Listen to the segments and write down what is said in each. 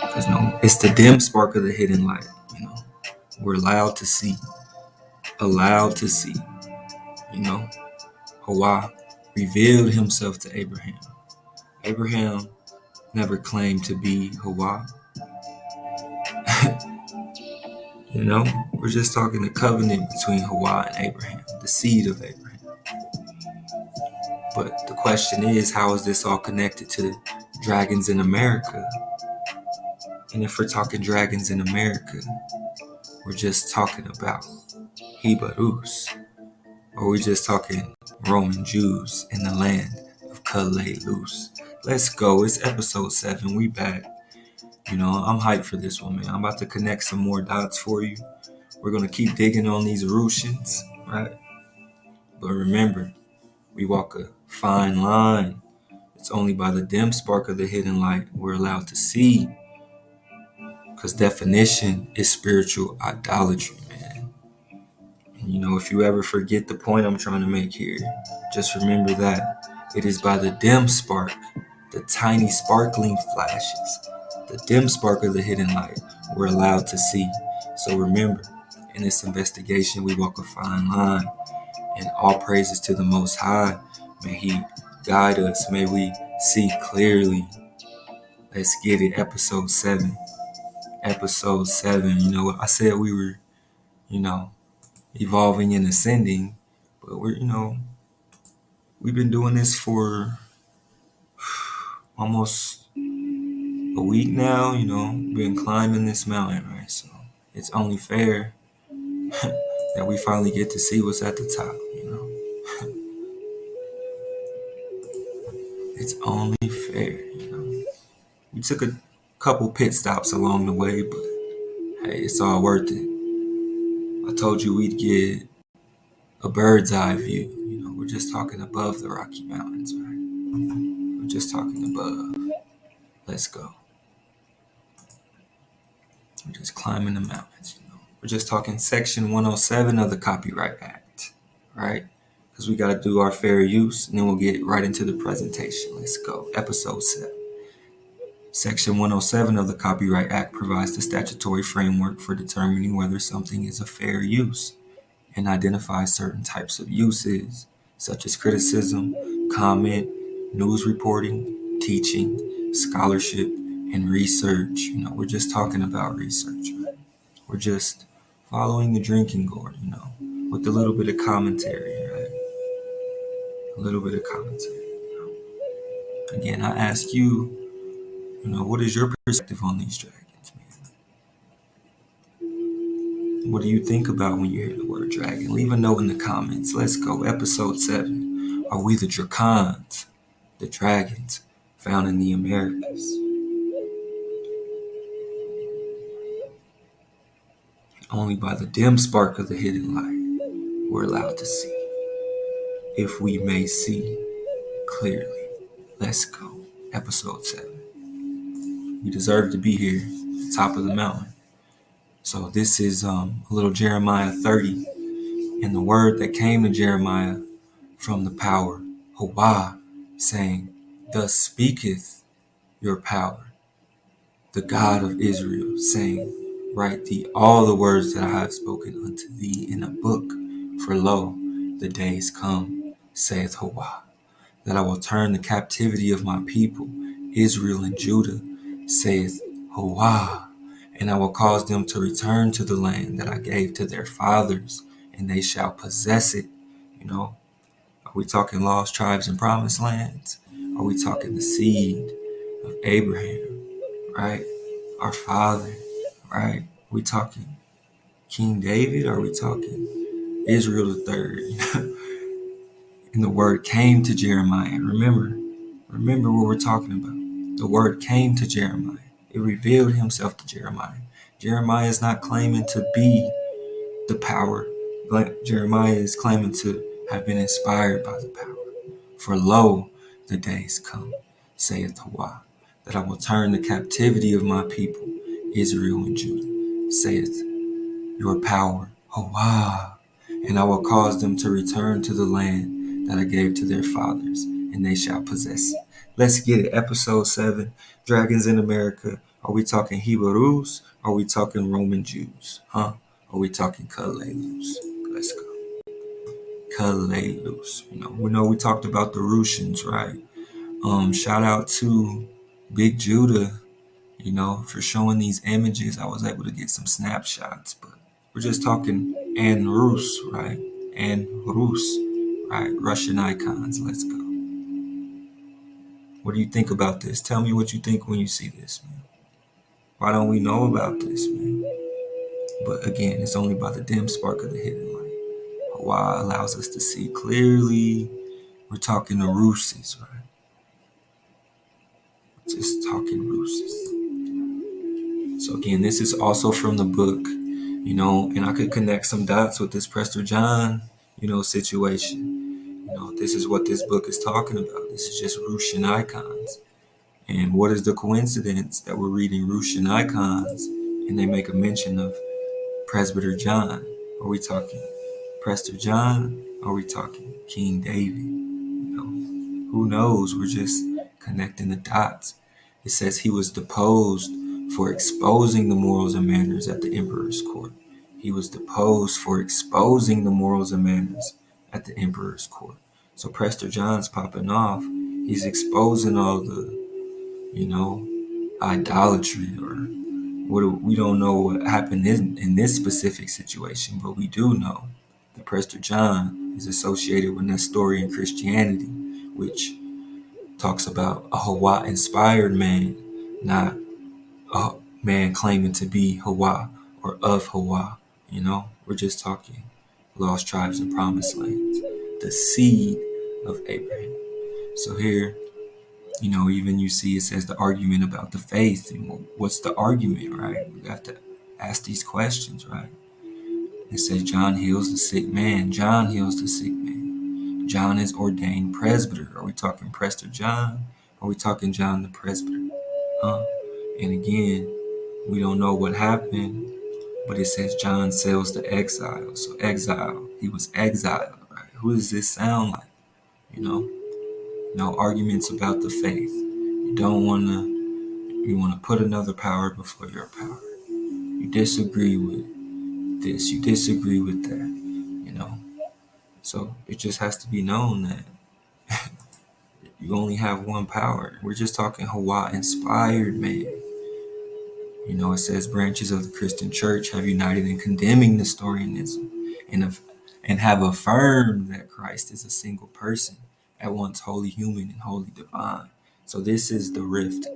Because no, it's the dim spark of the hidden light. We're allowed to see. Allowed to see. Hawa revealed himself to Abraham. Abraham never claimed to be Hawa. We're just talking the covenant between Hawa and Abraham, the seed of Abraham. But the question is, how is this all connected to dragons in America? And if we're talking dragons in America, we're just talking about Hebrews, or we're just talking Roman Jews in the land of Canoe. Let's go. It's episode 7. We back. I'm hyped for this one, man. I'm about to connect some more dots for you. We're going to keep digging on these Russians, right? But remember, we walk a fine line. It's only by the dim spark of the hidden light we're allowed to see. Because definition is spiritual idolatry, man. And if you ever forget the point I'm trying to make here, just remember that it is by the dim spark, the tiny sparkling flashes, the dim spark of the hidden light we're allowed to see. So remember, in this investigation, we walk a fine line. And all praises to the Most High. May He guide us. May we see clearly. Let's get it. Episode 7. Episode 7. I said we were, evolving and ascending. But we've been doing this for almost a week now. Been climbing this mountain, right? So it's only fair that we finally get to see what's at the top, It's only fair, We took a couple pit stops along the way, but hey, it's all worth it. I told you we'd get a bird's eye view. We're just talking above the Rocky Mountains, right? We're just talking above. Let's go. We're just climbing the mountains, We're just talking Section 107 of the Copyright Act, right? Because we got to do our fair use, and then we'll get right into the presentation. Let's go. Episode 7. Section 107 of the Copyright Act provides the statutory framework for determining whether something is a fair use and identifies certain types of uses, such as criticism, comment, news reporting, teaching, scholarship, and research. We're just talking about research, right? We're just following the drinking gourd, with a little bit of commentary, right? A little bit of commentary. Again, I ask you, what is your perspective on these dragons, man? What do you think about when you hear the word dragon? Leave a note in the comments. Let's go. Episode 7. Are we the dracons, the dragons found in the Americas? Only by the dim spark of the hidden light we're allowed to see. If we may see clearly. Let's go. Episode 7. We deserve to be here at the top of the mountain. So this is a little Jeremiah 30. And the word that came to Jeremiah from the power, Hawa, saying, Thus speaketh your power, the God of Israel, saying, Write thee all the words that I have spoken unto thee in a book, for lo, the days come, saith Hawa, that I will turn the captivity of my people, Israel and Judah, saith Hawa, and I will cause them to return to the land that I gave to their fathers, and they shall possess it. Are we talking lost tribes and promised lands? Are we talking the seed of Abraham, right? Our father, right? Are we talking King David, or are we talking Israel the third? And the word came to Jeremiah. Remember what we're talking about. The word came to Jeremiah. It revealed himself to Jeremiah. Jeremiah is not claiming to be the power, but Jeremiah is claiming to have been inspired by the power. For lo, the days come, saith Hawa, that I will turn the captivity of my people, Israel and Judah, saith your power, Hawa, and I will cause them to return to the land that I gave to their fathers, and they shall possess it. Let's get it. Episode 7, Dragons in America. Are we talking Hebrews? Are we talking Roman Jews? Huh? Are we talking Kalelus? Let's go. Kalelus. We know we talked about the Russians, right? Shout out to Big Judah, for showing these images. I was able to get some snapshots, but we're just talking and Rus, right? And Rus, right? Russian icons. Let's go. What do you think about this? Tell me what you think when you see this, man. Why don't we know about this, man? But again, it's only by the dim spark of the hidden light. Hawa allows us to see clearly. We're talking the Ruses, right? Just talking Ruses. So again, this is also from the book, and I could connect some dots with this Prester John, situation. This is what this book is talking about. This is just Russian icons. And what is the coincidence that we're reading Russian icons and they make a mention of Presbyter John? Are we talking Prester John? Are we talking King David? Who knows? We're just connecting the dots. It says he was deposed for exposing the morals and manners at the emperor's court. He was deposed for exposing the morals and manners at the emperor's court. So Prester John's popping off. He's exposing all the, idolatry, or we don't know what happened in this specific situation, but we do know that Prester John is associated with Nestorian Christianity, which talks about a Hawa inspired man, not a man claiming to be Hawa or of Hawa. We're just talking lost tribes and promised lands, the seed of Abraham. So here, even you see it says the argument about the faith. What's the argument, right? We have to ask these questions, right? It says John heals the sick man. John heals the sick man. John is ordained presbyter. Are we talking Prester John? Are we talking John the presbyter? Huh? And again, we don't know what happened, but it says John sails to exile. So exile, he was exiled, right? Who does this sound like? No arguments about the faith. You want to put another power before your power. You disagree with this, you disagree with that. So it just has to be known that you only have one power. We're just talking Hawa inspired man. It says branches of the Christian church have united in condemning Nestorianism and have affirmed that Christ is a single person, at once wholly human and wholly divine. So this is the rift.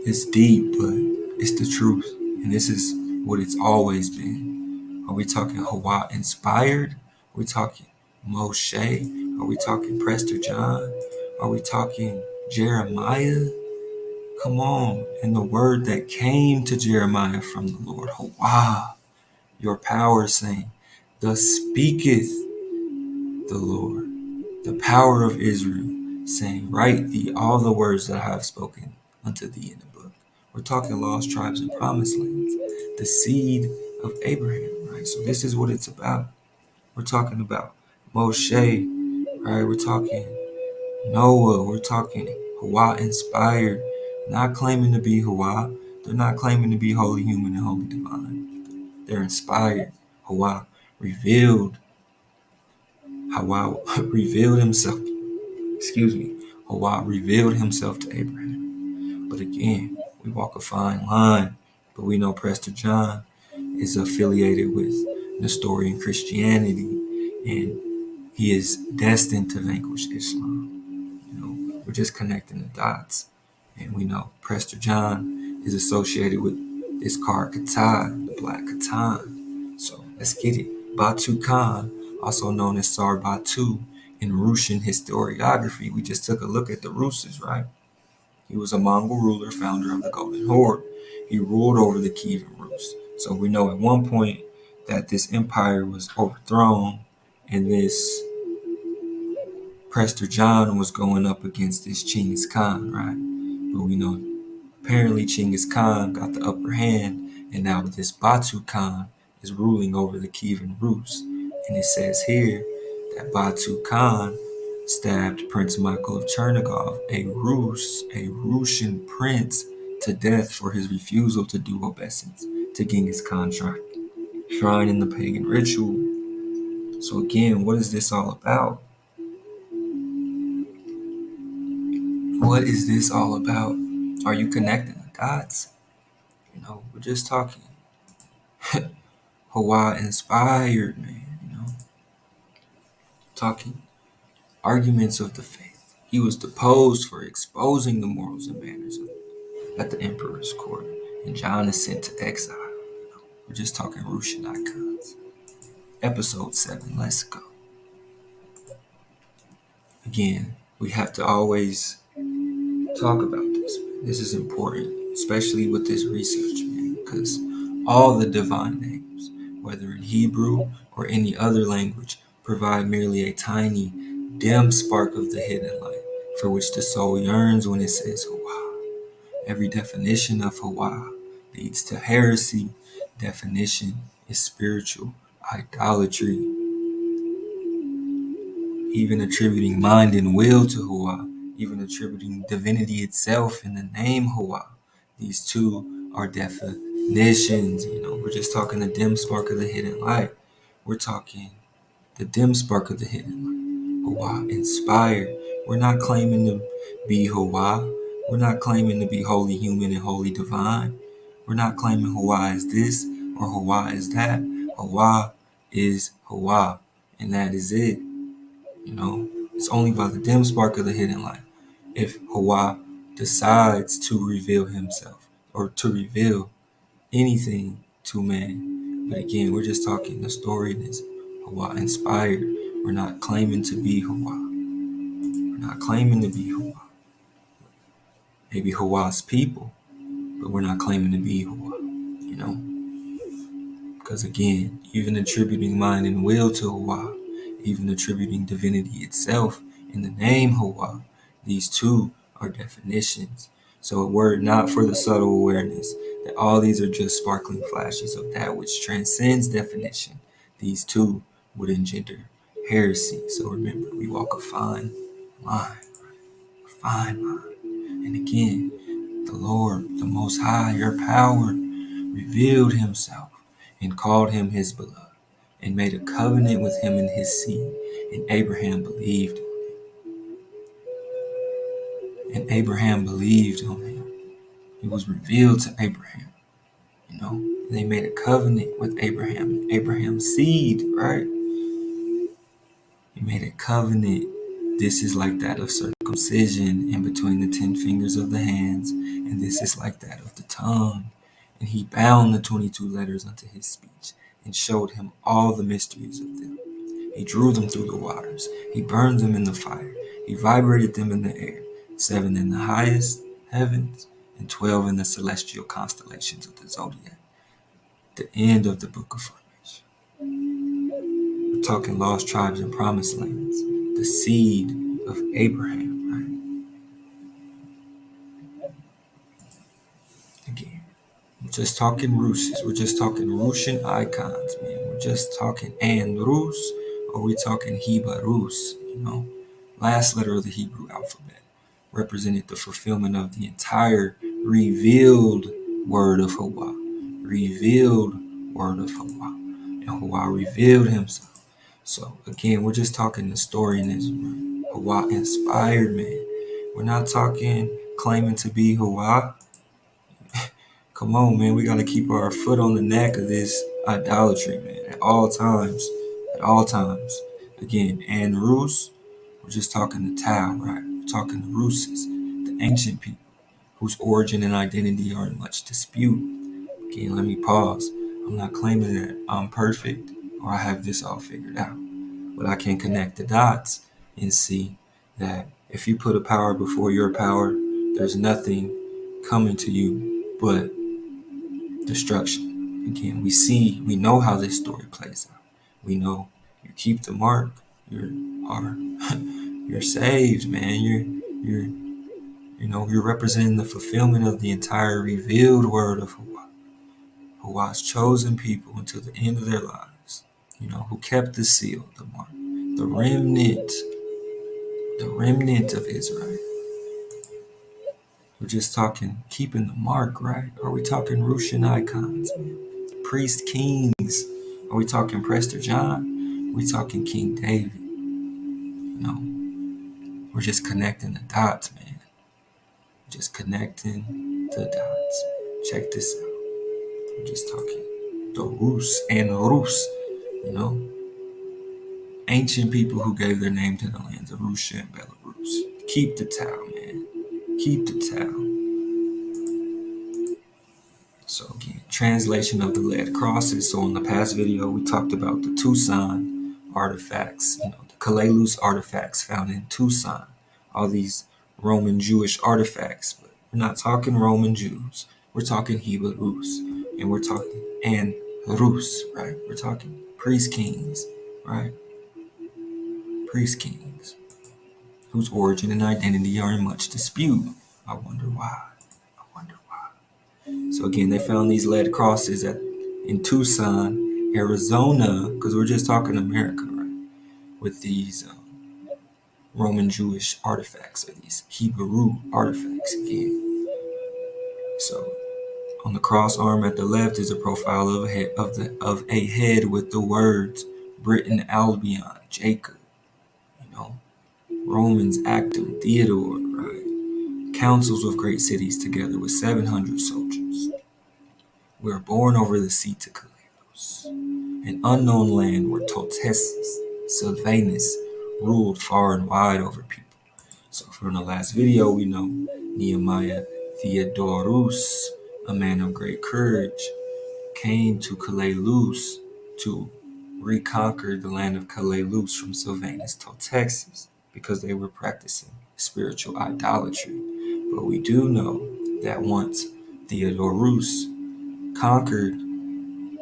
It's deep, but it's the truth. And this is what it's always been. Are we talking Hawa inspired? Are we talking Moshe? Are we talking Prester John? Are we talking Jeremiah? Come on. And the word that came to Jeremiah from the Lord, Hawa, your power, saying, thus speaketh the Lord, the power of Israel, saying, write thee all the words that I have spoken unto thee in the book. We're talking lost tribes and promised lands, the seed of Abraham, right? So this is what it's about. We're talking about Moshe, right? We're talking Noah. We're talking Hawa inspired, not claiming to be Hawa. They're not claiming to be holy human and holy divine. They're inspired. Hawa revealed himself. Hawa revealed himself to Abraham. But again, we walk a fine line. But we know Prester John is affiliated with Nestorian Christianity, and he is destined to vanquish Islam. We're just connecting the dots. And we know Prester John is associated with this card Katan, the black Katan. So let's get it. Batu Khan, also known as Sar Batu in Russian historiography. We just took a look at the Russes, right? He was a Mongol ruler, founder of the Golden Horde. He ruled over the Kievan Rus. So we know at one point that this empire was overthrown, and this Prester John was going up against this Chinggis Khan, right? But we know apparently Chinggis Khan got the upper hand, and now this Batu Khan is ruling over the Kievan Rus. And it says here that Batu Khan stabbed Prince Michael of Chernigov, a Russian prince, to death for his refusal to do obeisance to Genghis Khan's shrine in the pagan ritual. So again, what is this all about? What is this all about? Are you connecting the dots? We're just talking Hawaii inspired, man, talking arguments of the faith. He was deposed for exposing the morals and manners at the emperor's court, and John is sent to exile. We're just talking Russian icons. Episode 7, let's go. Again, we have to always talk about this. This is important, especially with this research, man, because all the divine names, whether in Hebrew or any other language, provide merely a tiny, dim spark of the hidden light for which the soul yearns when it says Hawa. Every definition of Hawa leads to heresy. Definition is spiritual idolatry. Even attributing mind and will to Hawa, even attributing divinity itself in the name Hawa. These two are definitions. We're just talking the dim spark of the hidden light. We're talking the dim spark of the hidden light. Hawa inspired. We're not claiming to be Hawa. We're not claiming to be wholly human and wholly divine. We're not claiming Hawa is this or Hawa is that. Hawa is Hawa, and that is it. It's only by the dim spark of the hidden light. If Hawa decides to reveal himself or to reveal anything to man. But again, we're just talking the story is Hawa inspired. We're not claiming to be Hawa. We're not claiming to be Hawa. Maybe Hawa's people, but we're not claiming to be Hawa. Because again, even attributing mind and will to Hawa, even attributing divinity itself in the name Hawa, these two are definitions. So a word not for the subtle awareness that all these are just sparkling flashes of that which transcends definition. These two would engender heresy. So remember, we walk a fine line, a fine line. And again, the Lord, the Most High, your power, revealed himself and called him his beloved, and made a covenant with him and his seed. And Abraham believed on him. And Abraham believed on him. It was revealed to Abraham, And they made a covenant with Abraham, Abraham's seed, right? He made a covenant. This is like that of circumcision in between the 10 fingers of the hands, and this is like that of the tongue. And he bound the 22 letters unto his speech, and showed him all the mysteries of them. He drew them through the waters. He burned them in the fire. He vibrated them in the air, 7 in the highest heavens, and 12 in the celestial constellations of the zodiac. The end of the book of formation. We're talking lost tribes and promised lands. The seed of Abraham, right? Again. We're just talking Russians. We're just talking Russian icons, man. We're just talking Rus, or we talking Hebrews, Last letter of the Hebrew alphabet represented the fulfillment of the entire revealed word of Hawa. Revealed word of Hawa. And Hawa revealed himself. So again, we're just talking the story in this, right? Hawa inspired, man. We're not talking claiming to be Hawa. Come on, man. We got to keep our foot on the neck of this idolatry, man. At all times. At all times. Again, and Rus, we're just talking the Tao, right? We're talking the Ruses, the ancient people, whose origin and identity are in much dispute. Again, let me pause. I'm not claiming that I'm perfect or I have this all figured out. But I can connect the dots and see that if you put a power before your power, there's nothing coming to you but destruction. Again, we know how this story plays out. We know you keep the mark, you're saved, man. You're representing the fulfillment of the entire revealed word of Hawa. Hawa's chosen people until the end of their lives. Who kept the seal, the mark, the remnant of Israel. We're just talking keeping the mark, right? Are we talking Russian icons, man? Priest kings? Are we talking Prester John? Are we talking King David? No, we're just connecting the dots, man. Just connecting the dots. Check this out. We're just talking the Rus and Rus, you know, ancient people who gave their name to the lands of Russia and Belarus. Keep the Tao, man. Keep the Tao. So again, translation of the lead crosses. So in the past video, we talked about the Tucson artifacts, the Kalalus artifacts found in Tucson. All these Roman Jewish artifacts, but we're not talking Roman Jews. We're talking Hebrews, and we're talking and Rus, right? We're talking priest kings, right? Priest kings, whose origin and identity are in much dispute. I wonder why. I wonder why. So again, they found these lead crosses in Tucson, Arizona, because we're just talking America, right? With these Roman Jewish artifacts, or these Hebrew artifacts again. So on the cross arm at the left is a profile of a head with the words Britain, Albion, Jacob, Romans, Actum, Theodore, right? Councils of great cities together with 700 soldiers. We are born over the sea to Calayos, an unknown land where Totessus, Sylvanus ruled far and wide over people. So from the last video, we know Nehemiah Theodorus, a man of great courage, came to Calayus to reconquer the land of Calayus from Sylvanus to Texas because they were practicing spiritual idolatry. But we do know that once Theodorus conquered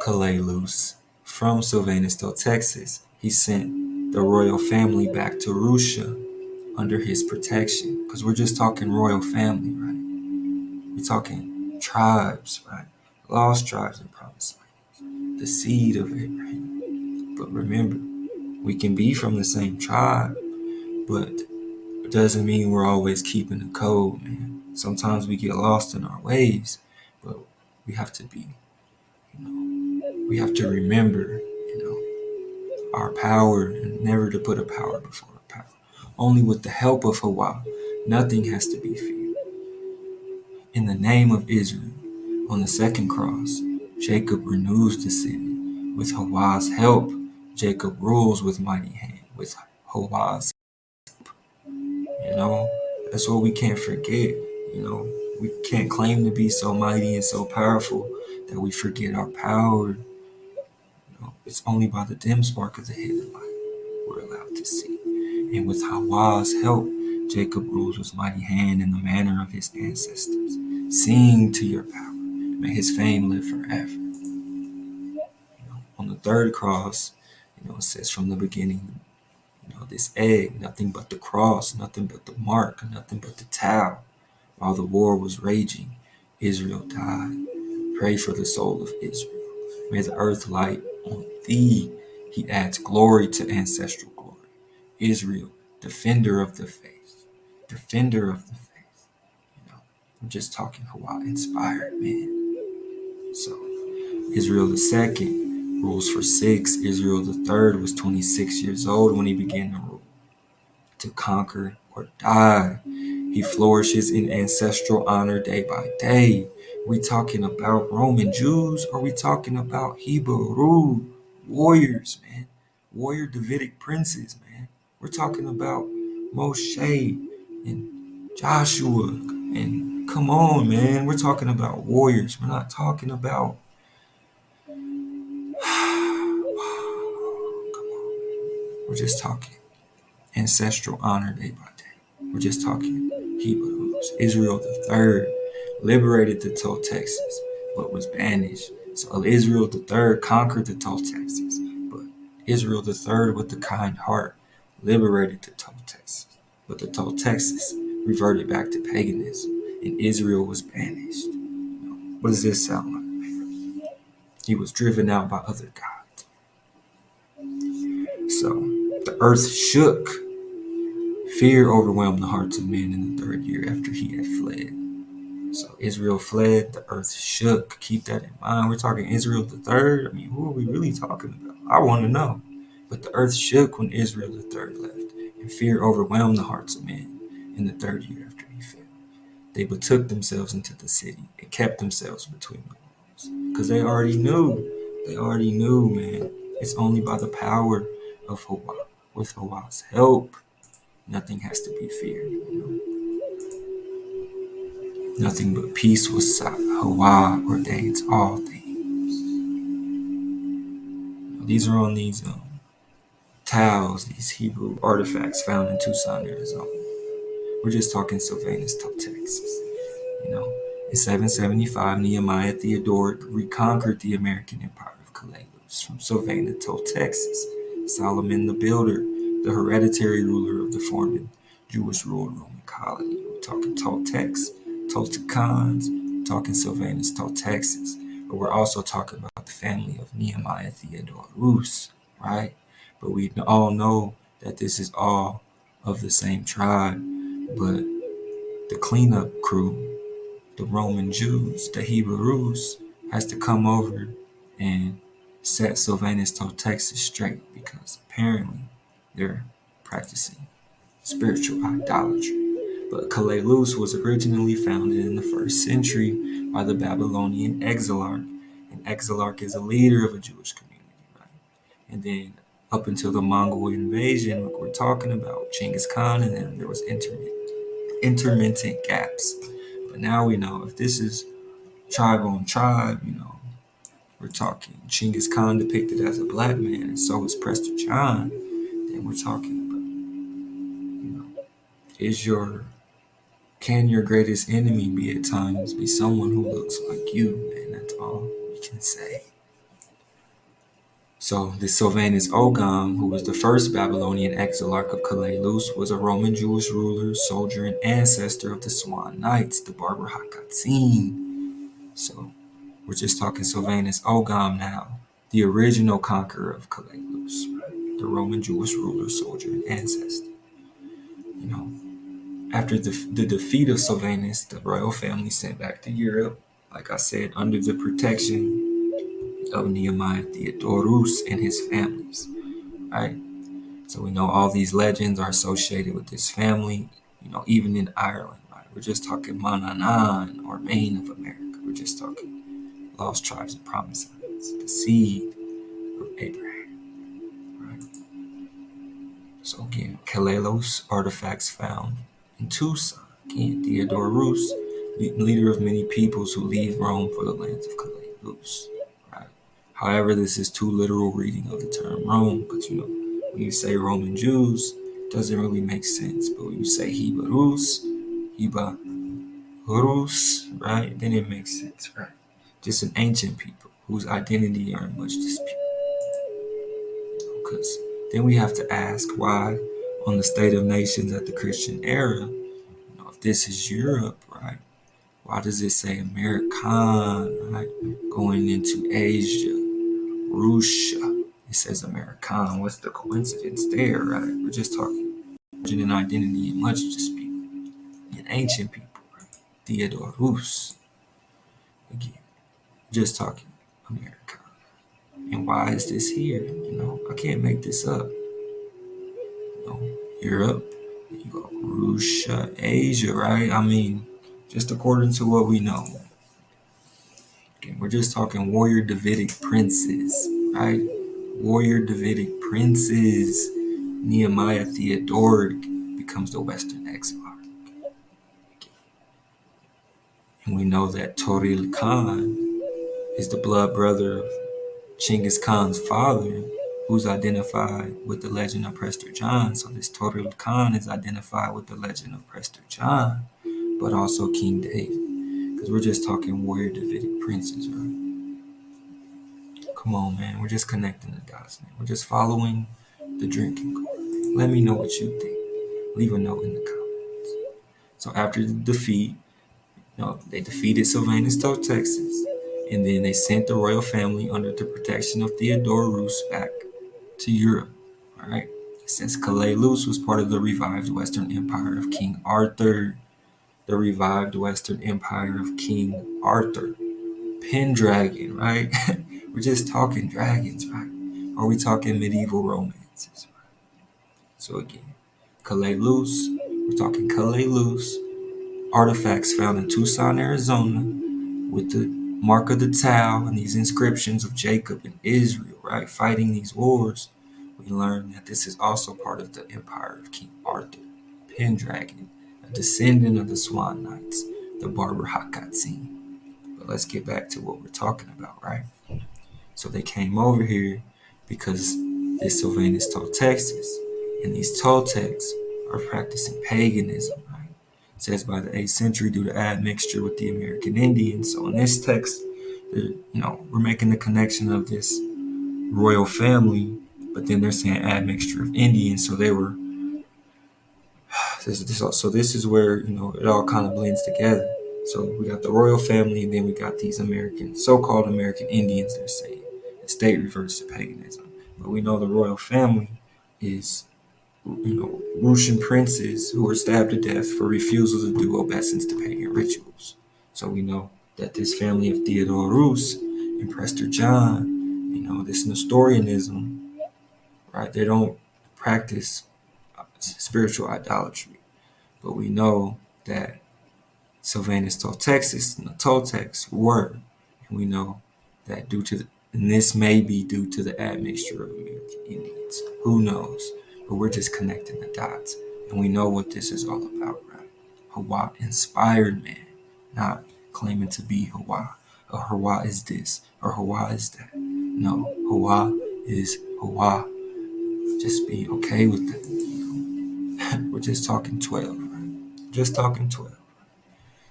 Calayus from Sylvanus to Texas, he sent the royal family back to Russia under his protection. Because we're just talking royal family, right? We're talking tribes, right? Lost tribes and promised lands. The seed of Abraham. But remember, we can be from the same tribe, but it doesn't mean we're always keeping the code, man. Sometimes we get lost in our ways, but we have to be, we have to remember, our power and never to put a power before a power. Only with the help of Hawa, nothing has to be feared. In the name of Israel, on the second cross, Jacob renews the city. With Hawa's help, Jacob rules with mighty hand. With Hawa's that's what we can't forget. We can't claim to be so mighty and so powerful that we forget our power. It's only by the dim spark of the hidden light we're allowed to see. And with Hawa's help, Jacob rules with mighty hand in the manner of his ancestors. Sing to your power. May his fame live forever. On the third cross, it says from the beginning, this egg, nothing but the cross, nothing but the mark, nothing but the Tau. While the war was raging, Israel died. Pray for the soul of Israel. May the earth light on thee. He adds glory to ancestral glory. Israel, defender of the faith. Defender of the faith. I'm just talking Hawa inspired, man. So, Israel II rules for 6. Israel III was 26 years old when he began to rule. To conquer or die. He flourishes in ancestral honor day by day. We talking about Roman Jews, or we talking about Hebrew warriors, man? Warrior Davidic princes, man. We're talking about Moshe and Joshua. And come on, man. We're talking about warriors. We're not talking about we're just talking ancestral honor day by day. We're just talking Hebrews. Israel III liberated the Toltexes, but was banished. So Israel III conquered the Toltexes, but Israel III with the kind heart liberated the Toltexes. But the Toltexes reverted back to paganism, and Israel was banished. What does this sound like? He was driven out by other gods. So the earth shook. Fear overwhelmed the hearts of men in the third year after he had fled. So Israel fled, the earth shook. Keep that in mind. We're talking Israel the third. I mean, who are we really talking about? I want to know. But the earth shook when Israel the third left, and fear overwhelmed the hearts of men in the third year after he fell. They betook themselves into the city and kept themselves between the walls. Because they already knew. They already knew, man. It's only by the power of Hawa. With Hawa's help, nothing has to be feared. Nothing but peace was sought. Hawa ordains all things. These are on these tiles, these Hebrew artifacts found in Tucson, Arizona. We're just talking Sylvanus Texas. In 775, Nehemiah Theodoric reconquered the American empire of Calais from Sylvanus Texas. Solomon the Builder, the hereditary ruler of the former Jewish-ruled Roman colony. We're talking Toltecs, Toltecans, talking Sylvanus Texas. But we're also talking about the family of Nehemiah Theodorus, right? But we all know that this is all of the same tribe. But the cleanup crew, the Roman Jews, the Hebrews, has to come over and set Sylvanus Texas straight because apparently they're practicing spiritual idolatry. But Calais was originally founded in the 1st century by the Babylonian exilarch. An exilarch is a leader of a Jewish community, right? And then up until the Mongol invasion, like we're talking about, Genghis Khan and them, there was intermittent gaps. But now we know if this is tribe on tribe, we're talking Genghis Khan depicted as a black man, and so is Prester John. Then we're talking about, can your greatest enemy be at times be someone who looks like you? And that's all we can say. So this Sylvanus Ogam, who was the first Babylonian exilarch of Calais, was a Roman Jewish ruler, soldier, and ancestor of the Swan Knights, the Barber Hakatzin. So we're just talking Sylvanus Ogam now, the original conqueror of Calais, right? The Roman Jewish ruler, soldier, and ancestor. After the defeat of Sylvanus, the royal family sent back to Europe, like I said, under the protection of Nehemiah Theodorus and his families, right? So we know all these legends are associated with this family, even in Ireland, right? We're just talking Manannan or Maine of America. We're just talking lost tribes and promised lands, the seed of Abraham, right? So again, Calais artifacts found in Tucson. Again, Theodorus, leader of many peoples who leave Rome for the lands of Calais. Right? However, this is too literal reading of the term Rome, because when you say Roman Jews, it doesn't really make sense. But when you say Hebrews, right, then it makes sense, right? Just an ancient people whose identity are in much dispute. Because then we have to ask why, on the State of Nations at the Christian era, if this is Europe, right? Why does it say American, right? Going into Asia, Russia, it says American. What's the coincidence there, right? We're just talking origin and identity in much dispute. In ancient people, right? Theodorus. Again, just talking American. And why is this here? I can't make this up. Europe, you go Russia, Asia, right? I mean, just according to what we know. Again, we're just talking warrior Davidic princes, right? Warrior Davidic princes. Nehemiah Theodoric becomes the Western Exilarch. And we know that Toril Khan is the blood brother of Genghis Khan's father, who's identified with the legend of Prester John. So this Toril Khan is identified with the legend of Prester John, but also King David. Because we're just talking warrior Davidic princes, right? Come on, man. We're just connecting the dots, man. We're just following the drinking gourd. Let me know what you think. Leave a note in the comments. So after the defeat, they defeated Sylvanus Texas, and then they sent the royal family under the protection of Theodorus back to Europe. All right. Since Calais was part of the revived Western Empire of King Arthur, the revived Western Empire of King Arthur. Pendragon, right? We're just talking dragons, right? Are we talking medieval romances? So again, we're talking Calais, artifacts found in Tucson, Arizona, with the mark of the Tau and these inscriptions of Jacob and Israel, right, fighting these wars. We learn that this is also part of the empire of King Arthur. Pendragon, a descendant of the Swan Knights, the Barber Hakatzin. But let's get back to what we're talking about, right? So they came over here because this Sylvanus taught Texas, and these Toltecs are practicing paganism, right? It says by the 8th century due to admixture with the American Indians. So in this text, we're making the connection of this royal family, but then they're saying admixture of Indians. So they were this is where it all kind of blends together. So we got the royal family, and then we got these so-called American Indians. They're saying the state reverts to paganism, but we know the royal family is Russian princes who were stabbed to death for refusal to do obeisance to pagan rituals. So we know that this family of Theodore Roos and Prester John, this Nestorianism, right? They don't practice spiritual idolatry, but we know that Sylvanus told Texas and the Toltecs were, and we know that and this may be due to the admixture of American Indians. Who knows? But we're just connecting the dots, and we know what this is all about, right? Hawa inspired man, not claiming to be Hawa. Or Hawa is this, or Hawa is that. No, Hawa is Hawa. Just be okay with that. We're just talking 12, right? Just talking 12.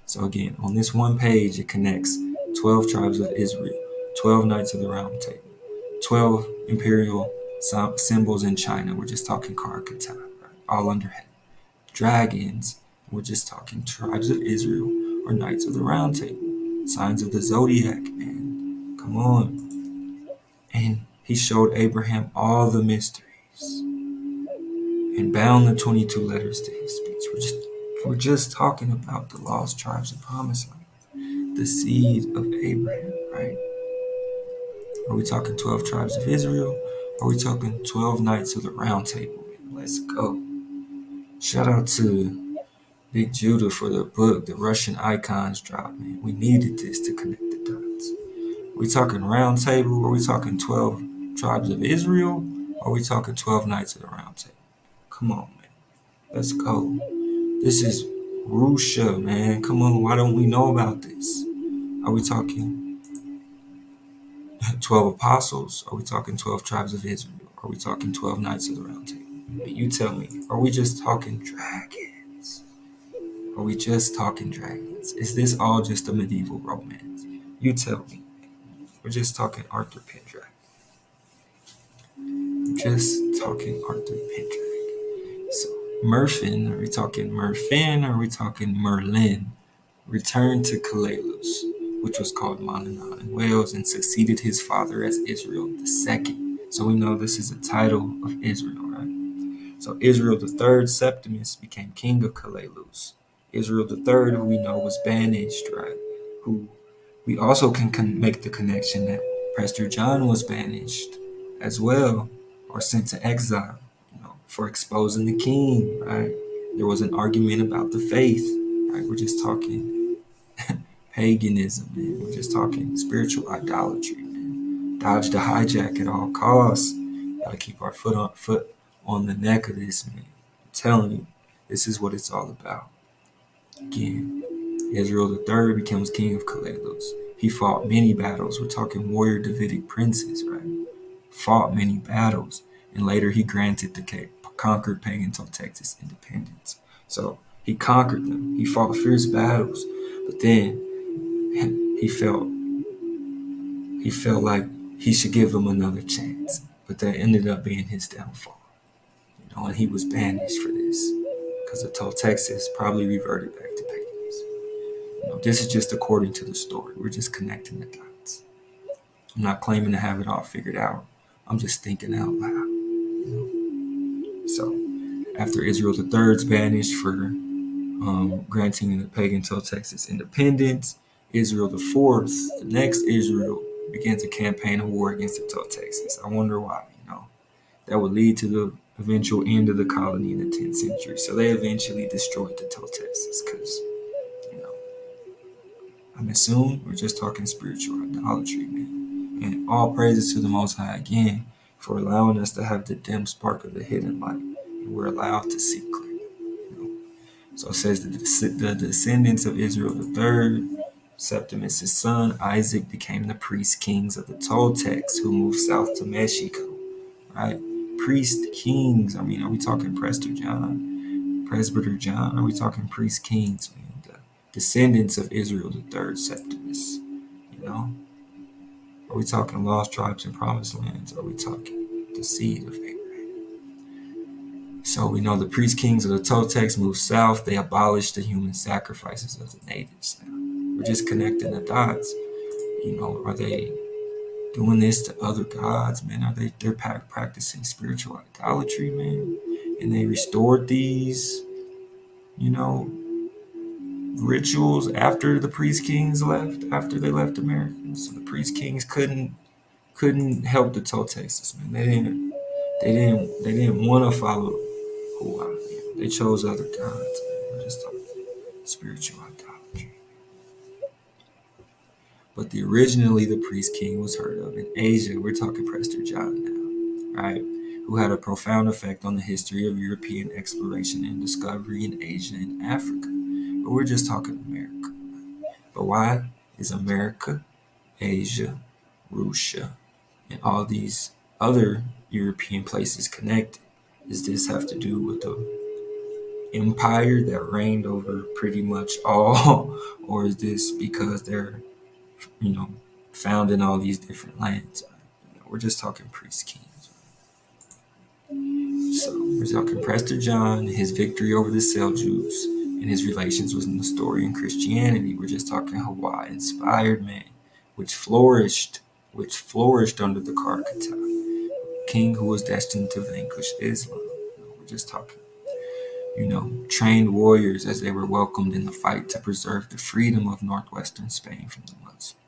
So again, on this one page, it connects 12 tribes of Israel, 12 knights of the round table, 12 imperial symbols in China. We're just talking Karakata, right? All under heaven. Dragons, we're just talking tribes of Israel or knights of the round table. Signs of the zodiac, man. Come on. And he showed Abraham all the mysteries and bound the 22 letters to his speech. We're just talking about the lost tribes of Promised Land, the seed of Abraham, right? Are we talking 12 tribes of Israel? Are we talking 12 knights of the round table? Let's go. Shout out to Big Judah for the book, the Russian icons drop, man. We needed this to connect the dots. Are we talking round table? Are we talking 12 tribes of Israel? Or are we talking 12 knights of the round table? Come on, man. Let's go. This is Russia, man. Come on, why don't we know about this? Are we talking 12 apostles? Are we talking 12 tribes of Israel? Are we talking 12 knights of the round table? You tell me, are we just talking dragons? Are we just talking dragons? Is this all just a medieval romance? You tell me. We're just talking Arthur Pendragon. Just talking Arthur Pendragon. So, Murfin, are we talking Murfin or are we talking Merlin? Returned to Calais, which was called Monadnock in Wales, and succeeded his father as Israel II. So we know this is a title of Israel, right? So Israel III Septimus became king of Calais. Israel III, who we know was banished, right? Who we also can make the connection that Prester John was banished as well, or sent to exile, for exposing the king, right? There was an argument about the faith, right? We're just talking paganism, man. We're just talking spiritual idolatry, man. Dodge the hijack at all costs. Gotta keep our foot on the neck of this, man. I'm telling you, this is what it's all about. Again, Israel III becomes king of Calais. He fought many battles. We're talking warrior Davidic princes, right? Fought many battles, and later he granted the conquered pagan Texas independence. So he conquered them. He fought fierce battles, but then he felt like he should give them another chance. But that ended up being his downfall. And he was banished for this because the Texas probably reverted back to paganism. This is just according to the story. We're just connecting the dots. I'm not claiming to have it all figured out. I'm just thinking out loud. So after Israel III's banished for granting the pagan Toltecs its independence. Israel the Fourth, the next Israel, begins a campaign of war against the Toltecs. I wonder why, that would lead to the eventual end of the colony in the 10th century. So they eventually destroyed the Toltecs because, you know, I'm assuming we're just talking spiritual idolatry, man. And all praises to the Most High again for allowing us to have the dim spark of the hidden light. And we're allowed to see clearly. So it says that the descendants of Israel the third, Septimus' son, Isaac, became the priest kings of the Toltecs who moved south to Mexico. Right? Priest kings. I mean, are we talking Prester John, Presbyter John? Are we talking priest kings, man? The descendants of Israel the third, Septimus. Are we talking lost tribes and promised lands? Are we talking the seed of Abraham? So we know the priest kings of the Toltecs moved south. They abolished the human sacrifices of the natives. Now, we're just connecting the dots. Are they doing this to other gods, man? They're practicing spiritual idolatry, man? And they restored these, rituals after the priest kings left, after they left America. So the priest kings couldn't help the Toltecs, man. They didn't want to follow Hawaii. They chose other gods, man. We're just talking spiritual idolatry. But originally the priest king was heard of in Asia. We're talking Prester John now, right? Who had a profound effect on the history of European exploration and discovery in Asia and Africa. But we're just talking America. But why is America, Asia, Russia, and all these other European places connected? Does this have to do with the empire that reigned over pretty much all? Or is this because they're, found in all these different lands? We're just talking priest kings. So we're talking Prester John, his victory over the Seljuks, and his relations with Nestorian Christianity. We're just talking Hawaii-inspired man, which flourished under the Carcata, king who was destined to vanquish Islam. We're just talking, trained warriors as they were welcomed in the fight to preserve the freedom of northwestern Spain from the Muslims.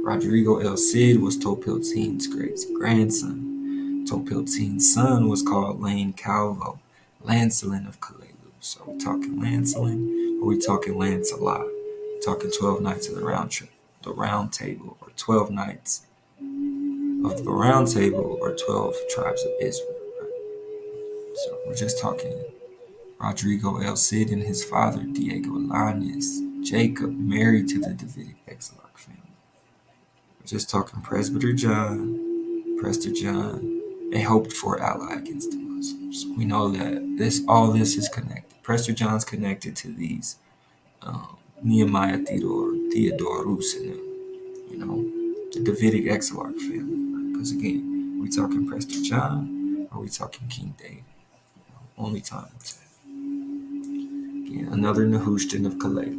Rodrigo El Cid was Topiltin's great grandson. Topiltin's son was called Lane Calvo, Lancelin of Calelu. So are we talking Lancelin, or are we talking Lancelot? We're talking 12 Knights of the Round Table, or 12 Knights of the Round Table, or 12 Tribes of Israel. Right? So we're just talking Rodrigo El Cid and his father, Diego Alanes, Jacob, married to the Davidic Exarch family. We're just talking Presbyter John, Prester John, a hoped-for ally against the Muslims. We know that all this is connected. Prester John's connected to these Nehemiah Theodorus and the Davidic Exarch family. Because again, are we talking Prester John, or are we talking King David? Only time will tell. Again, another Nehushtan of Calais.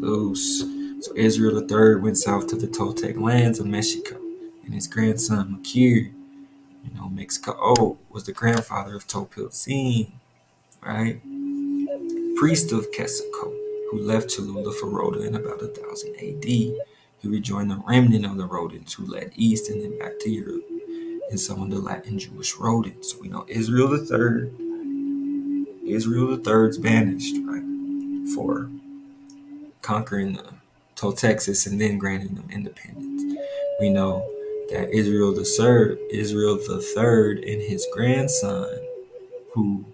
So Israel III went south to the Toltec lands of Mexico, and his grandson Makir, Mixcoatl, was the grandfather of Topiltzin, right? Priest of Quetzalcoatl, who left Cholula for Rhoda in about 1000 AD. He rejoined the remnant of the rodents who led east and then back to Europe, and some of the Latin Jewish rodents. So we know Israel III's banished, right, for conquering the Toltexes and then granting them independence. We know that Israel III and his grandson, who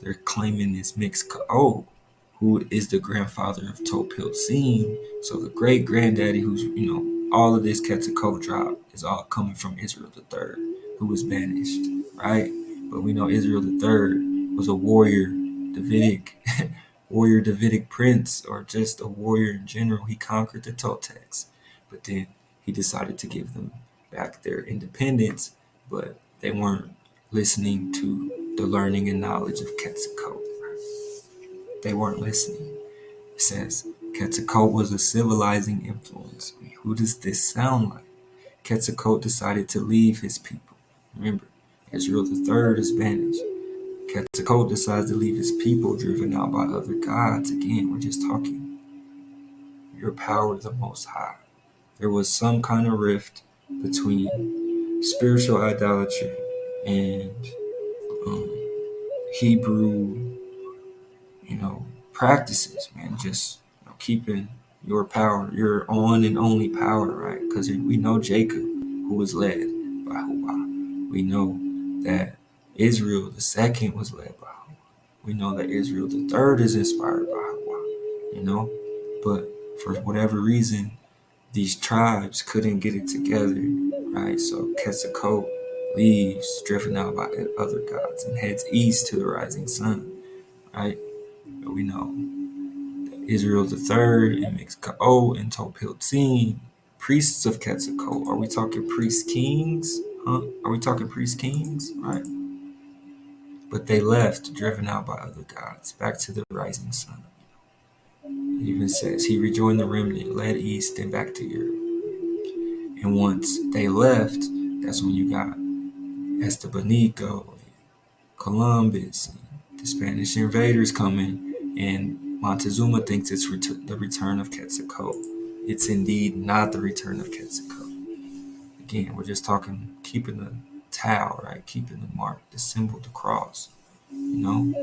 they're claiming is Mixcoatl, who is the grandfather of Topiltzin. So the great granddaddy, who's all of this Quetzalcoatl drop is all coming from Israel III, who was banished, right? But we know Israel III was a warrior, Davidic prince, or just a warrior in general. He conquered the Toltecs, but then he decided to give them back their independence, but they weren't listening to the learning and knowledge of Quetzalcoatl. They weren't listening. It says Quetzalcoatl was a civilizing influence. I mean, who does this sound like? Quetzalcoatl decided to leave his people. Remember, Israel III is banished. Quetzalcoatl decides to leave his people driven out by other gods. Again, we're just talking your power, the Most High. There was some kind of rift between spiritual idolatry and um, Hebrew, practices, man. Just keeping your power, your on and only power, right? Because we know Jacob, who was led by Hua. We know that Israel the second was led by Hua. We know that Israel the third is inspired by Hua. But for whatever reason, these tribes couldn't get it together, right? So Quetzalcoatl leaves, driven out by other gods, and heads east to the rising sun, right? But we know Israel the third and Mixcoatl and Topiltzin, priests of Quetzalcoatl. Are we talking priest kings? Huh? Are we talking priest kings? Right. But they left, driven out by other gods, back to the rising sun. It even says he rejoined the remnant, led east, and back to Europe. And once they left, that's when you got Estebanico, Columbus, and the Spanish invaders coming, and Montezuma thinks it's the return of Quetzalcoatl. It's indeed not the return of Quetzalcoatl. Again, we're just talking keeping the tau, right? Keeping the mark, the symbol, the cross, And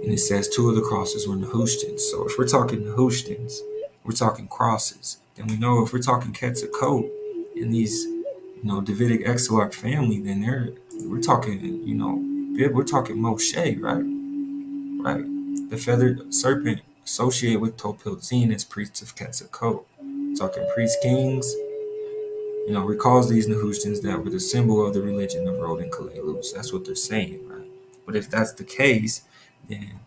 it says two of the crosses were Nehushtan's. So if we're talking Nehushtan's, we're talking crosses. Then we know if we're talking Quetzalcoatl and these, Davidic Exarch family, then we're talking, we're talking Moshe, right? Right. The feathered serpent associated with Topiltzin as priests of Quetzalcoatl. Talking priest kings, recalls these Nehushtan's that were the symbol of the religion of Rod and Kalelus. That's what they're saying, right? But if that's the case, then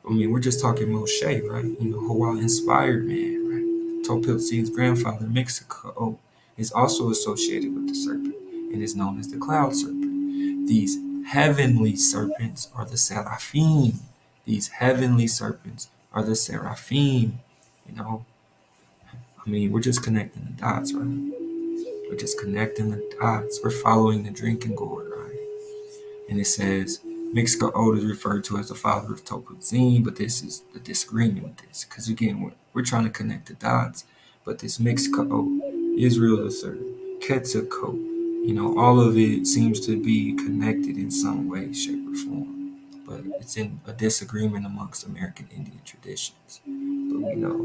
we're just talking Moshe, right? Hawa inspired man, right? Topiltzin's grandfather, Mexico, is also associated with the serpent and is known as the cloud serpent. These heavenly serpents are the seraphim. These heavenly serpents are the seraphim. We're just connecting the dots, right? We're just connecting the dots. We're following the drinking gourd, right? And it says, Mixcoatl is referred to as the father of Topiltzin, but this is the disagreement with this. Because again, we're trying to connect the dots. But this Mixcoatl, Israel the third, Quetzalcoatl, all of it seems to be connected in some way, shape, or form. But it's in a disagreement amongst American Indian traditions. But we know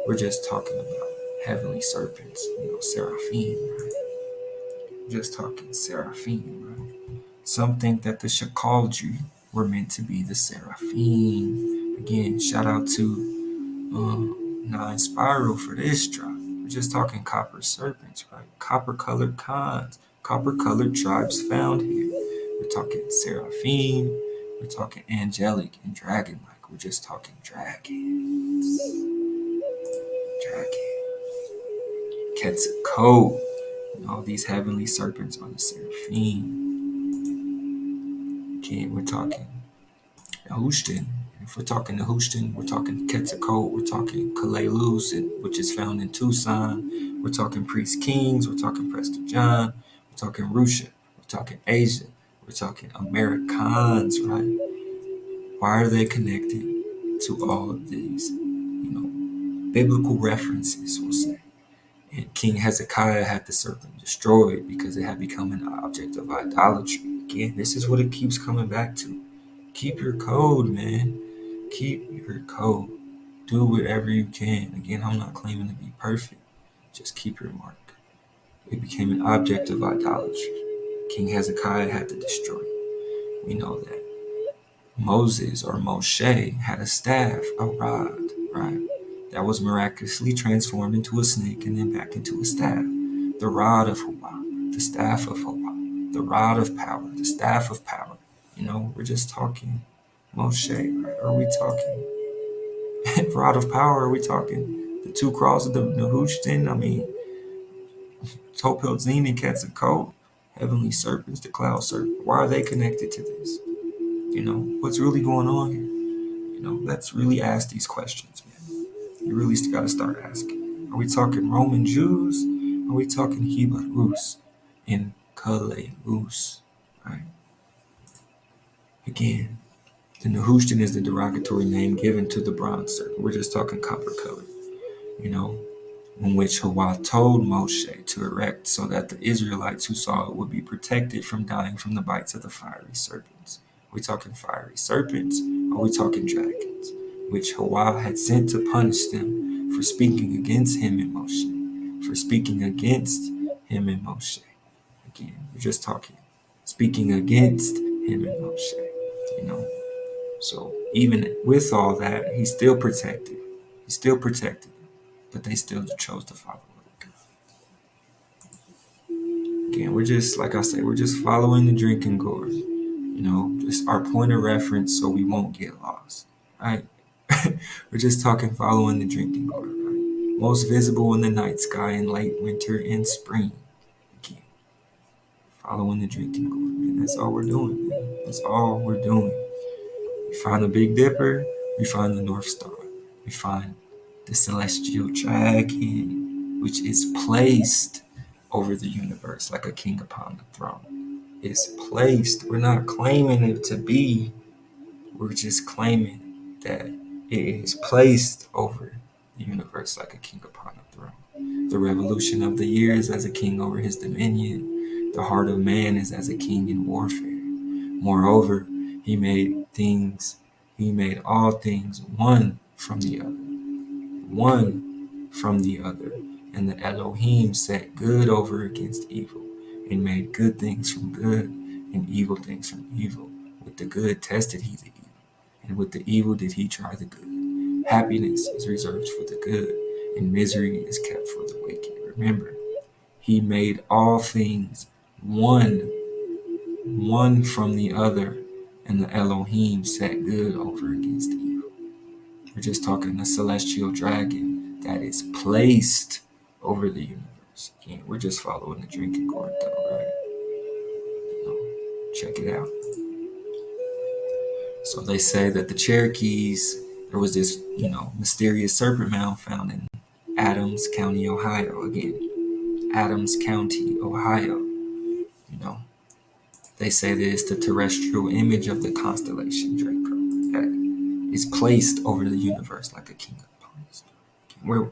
we're just talking about heavenly serpents, seraphim, right? Just talking seraphim, right? Some think that the Shakalji were meant to be the seraphim. Again, shout out to Nine Spiral for this drop. We're just talking copper serpents, right? Copper colored cons, copper colored tribes found here. We're talking seraphim, we're talking angelic and dragon like. We're just talking dragons. Quetzalcoatl. All these heavenly serpents are the seraphim. Again, we're talking Nehushtan. If we're talking Nehushtan, we're talking Quetzalcoatl, we're talking Kalelus, which is found in Tucson. We're talking priest kings, we're talking Prester John, we're talking Russia, we're talking Asia, we're talking Americans, right? Why are they connected to all of these, biblical references, we'll say? And King Hezekiah had the serpent destroyed because it had become an object of idolatry. Again, this is what it keeps coming back to. Keep your code, man. Keep your code. Do whatever you can. Again, I'm not claiming to be perfect. Just keep your mark. It became an object of idolatry. King Hezekiah had to destroy it. We know that. Moses or Moshe had a staff, a rod, right? That was miraculously transformed into a snake and then back into a staff. The rod of Hua, the staff of Hua, the rod of power, the staff of power. We're just talking Moshe, right? Are we talking rod of power? Are we talking the two crosses of the Nehushtan? Topiltzin and Quetzalcoatl, heavenly serpents, the cloud serpent. Why are they connected to this? What's really going on here? Let's really ask these questions, man. You really got to start asking. Are we talking Roman Jews? Are we talking Hebrews and Kalelus? Right? Again, the Nehushtan is the derogatory name given to the bronze serpent. We're just talking copper color, you know, in which Hawa told Moshe to erect so that the Israelites who saw it would be protected from dying from the bites of the fiery serpents. Are we talking fiery serpents? Or are we talking dragons? Which Hawa had sent to punish them for speaking against him and Moshe. For speaking against him and Moshe. Again, we're just talking. Speaking against him and Moshe. You know. So even with all that, he's still protected. He's still protected. But they still chose to follow it. Again, we're just, like I said, we're just following the drinking gourd. You know, just our point of reference so we won't get lost. Right? We're just talking following the drinking gourd, right? Most visible in the night sky in late winter and spring. Again, following the drinking gourd, man. That's all we're doing, man. That's all we're doing. We find the Big Dipper, we find the North Star, we find the celestial dragon, which is placed over the universe like a king upon the throne. It's placed. We're not claiming it to be. We're just claiming that it is placed over the universe like a king upon a throne. The revolution of the years as a king over his dominion. The heart of man is as a king in warfare. Moreover, he made all things one from the other. One from the other. And the Elohim set good over against evil, and made good things from good, and evil things from evil. With the good tested he the evil, and with the evil did he try the good. Happiness is reserved for the good, and misery is kept for the wicked. Remember, he made all things one from the other, and the Elohim set good over against evil. We're just talking the celestial dragon that is placed over the universe. Again, we're just following the drinking gourd though, right? Check it out. So they say that the Cherokees, there was this, mysterious serpent mound found in Adams County, Ohio. Again, Adams County, Ohio. They say that it's the terrestrial image of the constellation Draco that is placed over the universe like a king upon his throne.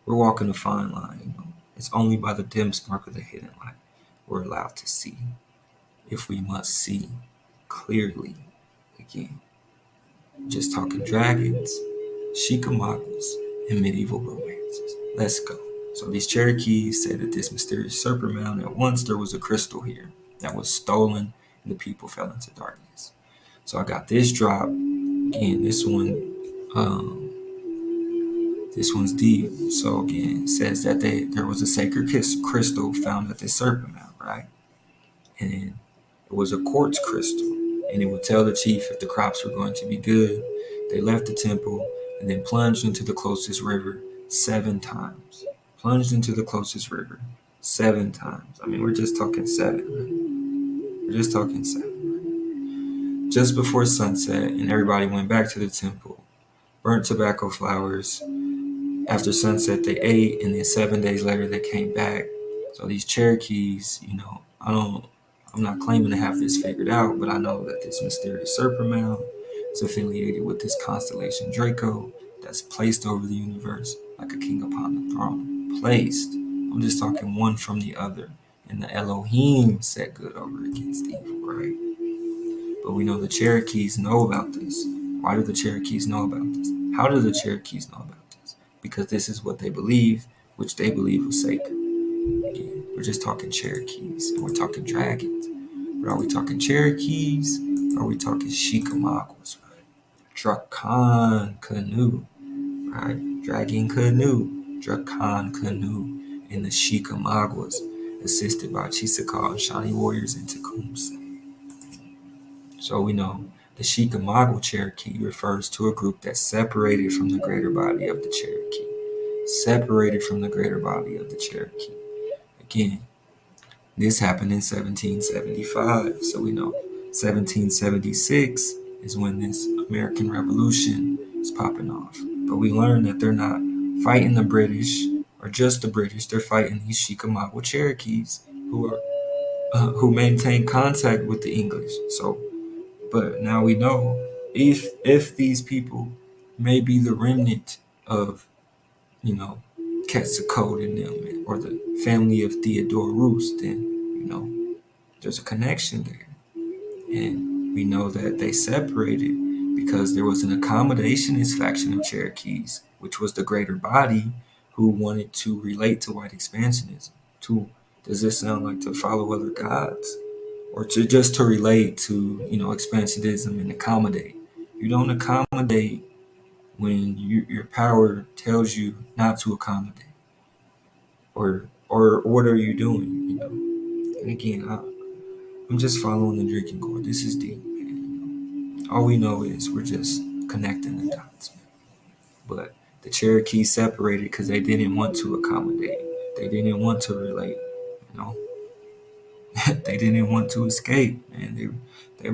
We're walking a fine line. It's only by the dim spark of the hidden light we're allowed to see. If we must see clearly, again, just talking dragons, Chickamaugas, and medieval romances. Let's go. So these Cherokees say that this mysterious serpent mound, at once there was a crystal here that was stolen and the people fell into darkness. So I got this drop. Again, this one's deep. So again, it says that there was a sacred crystal found at this serpent mound, right? And it was a quartz crystal, and it would tell the chief if the crops were going to be good. They left the temple and then plunged into the closest river 7 times. Plunged into the closest river 7 times. I mean, we're just talking 7, right? We're just talking 7, right? Just before sunset, and everybody went back to the temple. Burnt tobacco flowers. After sunset, they ate, and then 7 days later, they came back. So these Cherokees, I'm not claiming to have this figured out, but I know that this mysterious serpent mound is affiliated with this constellation Draco that's placed over the universe like a king upon the throne. Placed. I'm just talking one from the other. And the Elohim set good over against evil, right? But we know the Cherokees know about this. Why do the Cherokees know about this? How do the Cherokees know about this? Because this is what they believe, which they believe was sacred. Again, we're just talking Cherokees, and we're talking dragons. But are we talking Cherokees? Or are we talking Chickamaugas, right? Dracan Canoe, right? Dragon Canoe, Dracan Canoe, and the Chickamaugas, assisted by Chisakal and Shawnee warriors in Tecumseh. So we know the Chickamauga Cherokee refers to a group that's separated from the greater body of the Cherokee. Separated from the greater body of the Cherokee. Again, this happened in 1775. So we know 1776 is when this American Revolution is popping off. But we learn that they're not fighting the British or just the British. They're fighting these Chickamauga Cherokees who maintain contact with the English. So But now we know if these people may be the remnant of, you know, Quetzalcoatl and them, or the family of Theodore Roos, then, you know, there's a connection there. And we know that they separated because there was an accommodationist faction of Cherokees, which was the greater body, who wanted to relate to white expansionism. To Does this sound like to follow other gods, or to just to relate to, you know, expansionism and accommodate? You don't accommodate when your power tells you not to accommodate, or what are you doing? You know. And again, I'm just following the drinking gourd. This is deep, man. All we know is we're just connecting the dots. But the Cherokees separated because they didn't want to accommodate. They didn't want to relate. You know, they didn't want to escape, man. They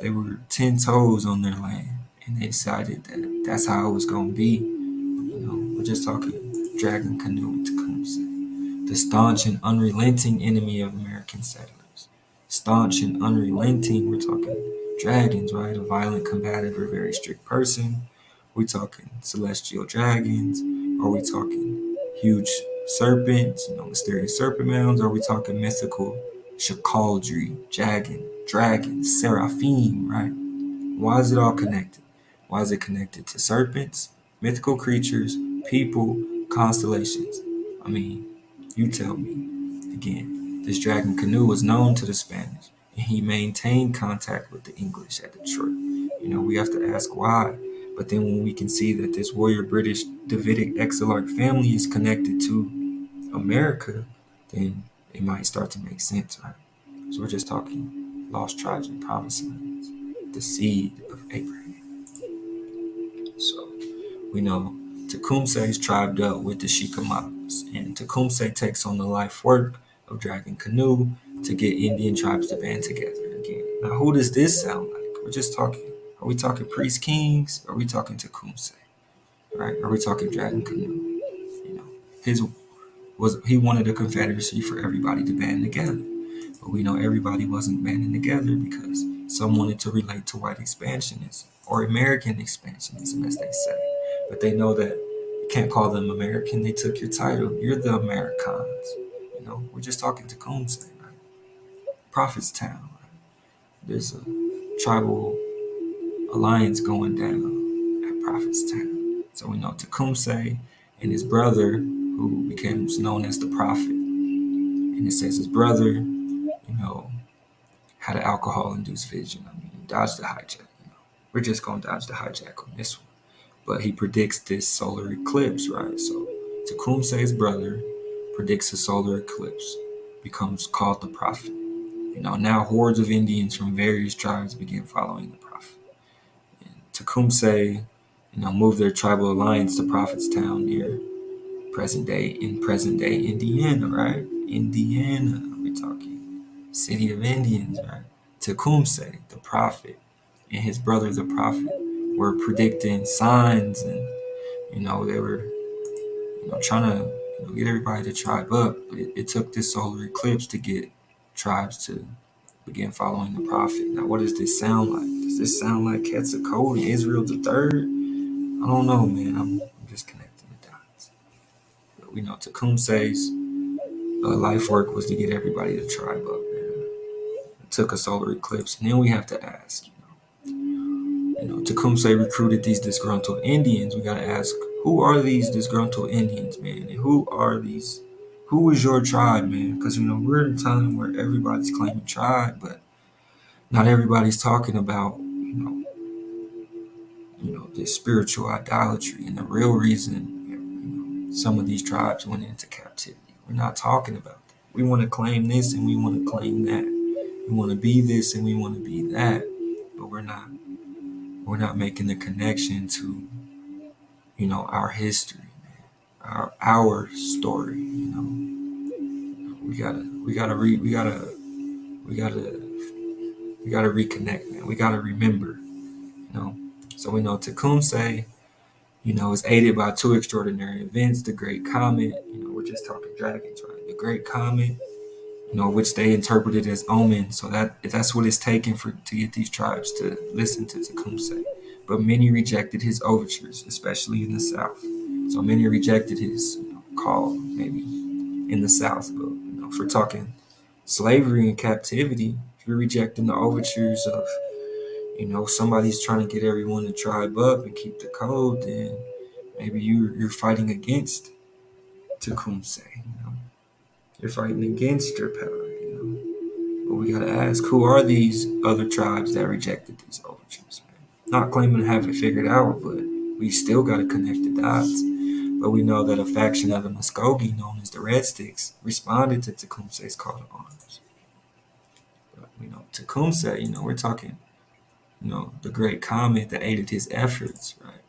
were 10 toes on their land, and they decided that that's how it was gonna be. You know, we're just talking dragon canoe and Tecumseh, the staunch and unrelenting enemy of American settlers. Staunch and unrelenting, we're talking dragons, right? A violent, combative, or very strict person. We talking celestial dragons? Are we talking huge serpents, you know, mysterious serpent mounds? Are we talking mythical chakaldry, dragons, seraphim, right? Why is it all connected? Why is it connected to serpents, mythical creatures, people, constellations? I mean, you tell me. Again, this dragon canoe was known to the Spanish, and he maintained contact with the English at Detroit. You know, we have to ask why. But then when we can see that this warrior British Davidic Exilarch family is connected to America, then it might start to make sense, right? So we're just talking lost tribes and promised lands, the seed of Abraham. So we know Tecumseh's tribe dealt with the Chickamaugas, and Tecumseh takes on the life work of Dragon Canoe to get Indian tribes to band together again. Now, who does this sound like? We're just talking. Are we talking priest kings? Are we talking Tecumseh? Right? Are we talking Dragon Canoe? You know, his he wanted a confederacy for everybody to band together. But we know everybody wasn't banding together because some wanted to relate to white expansionism, or American expansionism, as they say. But they know that you can't call them American. They took your title. You're the Americans. You know, we're just talking Tecumseh, right? Prophetstown. Right? There's a tribal alliance going down at Prophetstown. So we know Tecumseh and his brother, who becomes known as the Prophet. And it says his brother, you know, had an alcohol-induced vision. I mean, dodge the hijack. You know, we're just gonna dodge the hijack on this one. But he predicts this solar eclipse, right? So Tecumseh's brother predicts a solar eclipse, becomes called the prophet. You know, now hordes of Indians from various tribes begin following the prophet. And Tecumseh, you know, moved their tribal alliance to Prophetstown near present day Indiana, right? Indiana, we're talking city of Indians, right? Tecumseh, the prophet, and his brother, the prophet, were predicting signs, and you know they were, you know, trying to, you know, get everybody to tribe up. But it took this solar eclipse to get tribes to begin following the prophet. Now, what does this sound like? Does this sound like Quetzalcoatl and Israel the Third? I don't know, man. I'm just connecting the dots. But we know Tecumseh's life work was to get everybody to tribe up, man. It took a solar eclipse, and then we have to ask, you know, Tecumseh recruited these disgruntled Indians. We gotta ask, who are these disgruntled Indians, man? And who are these? Who is your tribe, man? Because, you know, we're in a time where everybody's claiming tribe, but not everybody's talking about, this spiritual idolatry and the real reason, some of these tribes went into captivity. We're not talking about that. We want to claim this and we want to claim that. We want to be this and we want to be that, but we're not. We're not making the connection to, our history, our story. We gotta reconnect, man. We gotta remember, you know. So we know Tecumseh, is aided by two extraordinary events: the Great Comet. We're just talking dragons, right? The Great Comet, which they interpreted as omen. So that's what it's taken for to get these tribes to listen to Tecumseh. But many rejected his overtures, especially in the South. So many rejected his call, maybe in the South. But if we're talking slavery and captivity, if you're rejecting the overtures of somebody's trying to get everyone to tribe up and keep the code, then maybe you're fighting against Tecumseh. You're fighting against your power. But we gotta ask, who are these other tribes that rejected these overtures? Man? Not claiming to have it figured out, but we still gotta connect the dots. But we know that a faction of the Muskogee, known as the Red Sticks, responded to Tecumseh's call to arms. But Tecumseh, we're talking, the great comet that aided his efforts, right?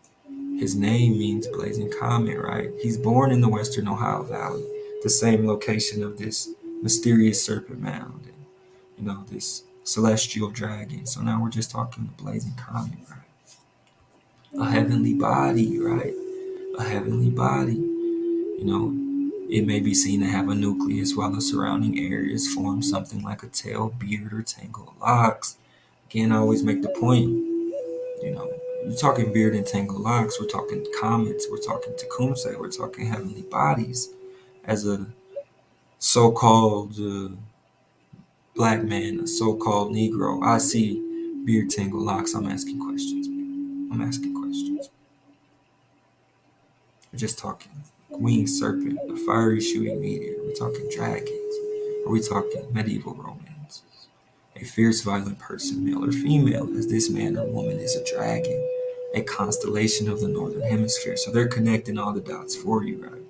His name means blazing comet, right? He's born in the western Ohio Valley, the same location of this mysterious serpent mound, and this celestial dragon. So now we're just talking the blazing comet, right? A heavenly body, right? A heavenly body. It may be seen to have a nucleus while the surrounding areas form something like a tail, beard, or tangle of locks. Again, I always make the point, we're talking beard and tangled locks, we're talking comets, we're talking Tecumseh, we're talking heavenly bodies. As a so-called black man, a so-called Negro, I see beard tangled locks. I'm asking questions, man. I'm asking questions. We're just talking winged serpent, a fiery shooting meteor. We're talking dragons. Are we talking medieval romances? A fierce, violent person, male or female, as this man or woman is a dragon, a constellation of the northern hemisphere. So they're connecting all the dots for you, right?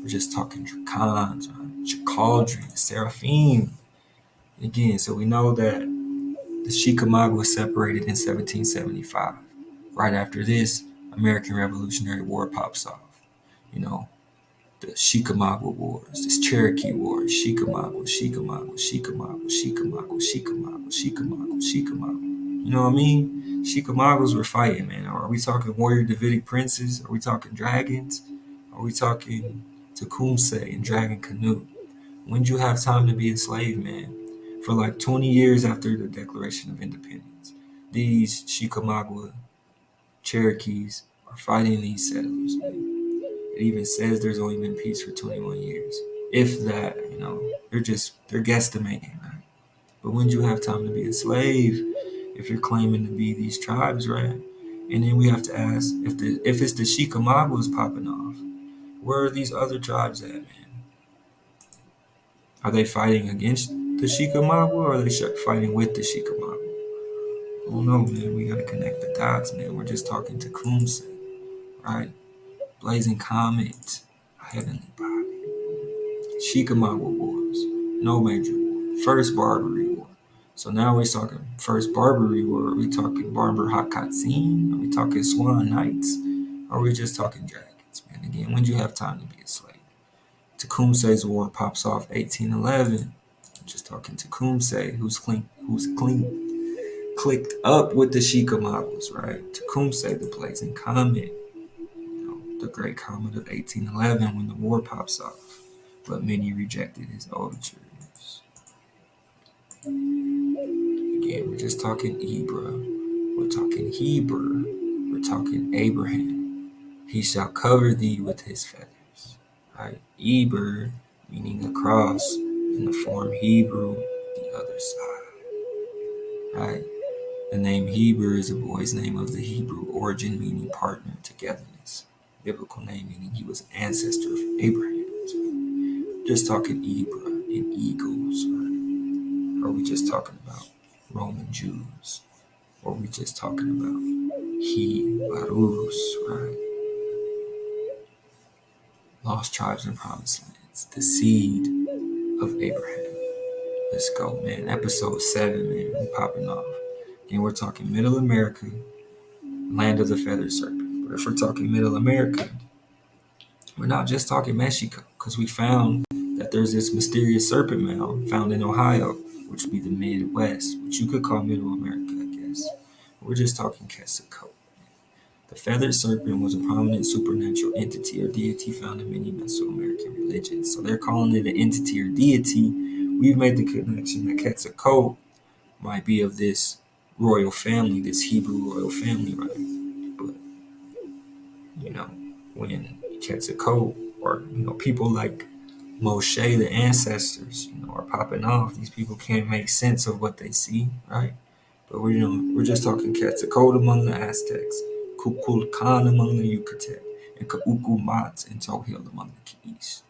We're just talking dracons, right? Chicaldry, seraphim. And again, so we know that the Chickamauga was separated in 1775. Right after this, American Revolutionary War pops off. The Chickamauga Wars, this Cherokee War, Chickamauga, Chickamauga, Chickamauga, Chickamauga, Chickamauga, Chickamauga, Chickamauga. You know what I mean? Chickamaugas were fighting, man. Are we talking warrior Davidic princes? Are we talking dragons? Are we talking Tecumseh and Dragon Canoe? When did you have time to be a slave, man? For like 20 years after the Declaration of Independence, these Chickamauga Cherokees are fighting these settlers, man. It even says there's only been peace for 21 years. If that, they're guesstimating, right? But when did you have time to be a slave if you're claiming to be these tribes, right? And then we have to ask, if it's the Chickamaugas popping off, where are these other tribes at, man? Are they fighting against the Chickamauga or are they fighting with the Chickamauga? I don't know, man. We gotta connect the dots, man. We're just talking to Tecumseh, right? Blazing comet, a heavenly body. Chickamauga Wars, no major war. First Barbary War. So now we're talking first Barbary War. Are we talking Barber Hakatzin? Are we talking Swan Knights? Or are we just talking dragons, man? Again, when do you have time to be a slave? Tecumseh's War pops off 1811. Just talking Tecumseh, who's clicked up with the Chickamaugas, right? Tecumseh, the blazing comet, the great comet of 1811 when the war pops off. But many rejected his overtures. Again, we're just talking Hebrew. We're talking Hebrew. We're talking Abraham. He shall cover thee with his feathers. Right? Eber, meaning a cross, in the form Hebrew, the other side. Right? The name Heber is a boy's name of the Hebrew origin, meaning partner, togetherness. Biblical name meaning he was an ancestor of Abraham. Just talking Eber and eagles, right? Or are we just talking about Roman Jews? Or are we just talking about Hebrews, right? Lost tribes and promised lands, the seed of Abraham. Let's go, man. Episode 7, man. We're popping off. And we're talking Middle America, land of the feathered serpent. But if we're talking Middle America, we're not just talking Mexico, because we found that there's this mysterious serpent mound found in Ohio, which would be the Midwest, which you could call Middle America, I guess. We're just talking Quetzalcoatl. The feathered serpent was a prominent supernatural entity or deity found in many Mesoamerican religions. religions. So they're calling it an entity or deity. We've made the connection that Quetzalcoatl might be of this royal family, this Hebrew royal family, right? But you know, when Quetzalcoatl or people like Moshe, the ancestors, are popping off, these people can't make sense of what they see, right? But we're just talking Quetzalcoatl among the Aztecs, Kukulkan among the Yucatec, and Kaukumat and Tohil among the Keys.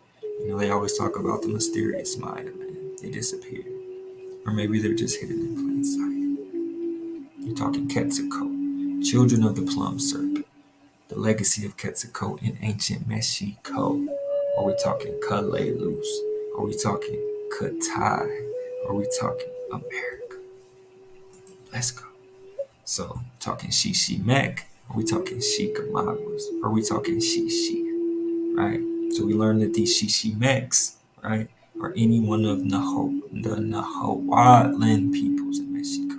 They always talk about the mysterious Maya, man. They disappeared. Or maybe they're just hidden in plain sight. You're talking Quetzalcoatl, children of the plum serpent, the legacy of Quetzalcoatl in ancient Mexico. Are we talking Calelus? Are we talking Katai? Are we talking America? Let's go. So, talking Shishi-Mek, are we talking Chickamaugas? Are we talking Shishi? Right? So we learned that these Shishi-Meks, right, are any one of the Nahuatl peoples in Mexico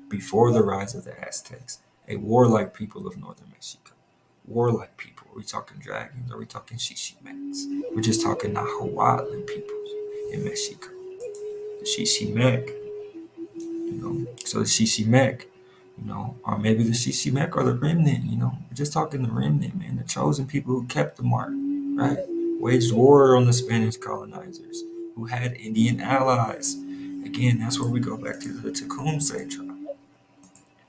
before the rise of the Aztecs, a warlike people of northern Mexico. Warlike people. Are we talking dragons? Are we talking Shishi-Meks? We're just talking Nahuatl peoples in Mexico. The Shishi-Mek, so the Shishi-Mek, or maybe the Shishi-Mek or the remnant, we're just talking the remnant, man, the chosen people who kept the mark, right? Waged war on the Spanish colonizers, who had Indian allies. Again, that's where we go back to the Tecumseh tribe.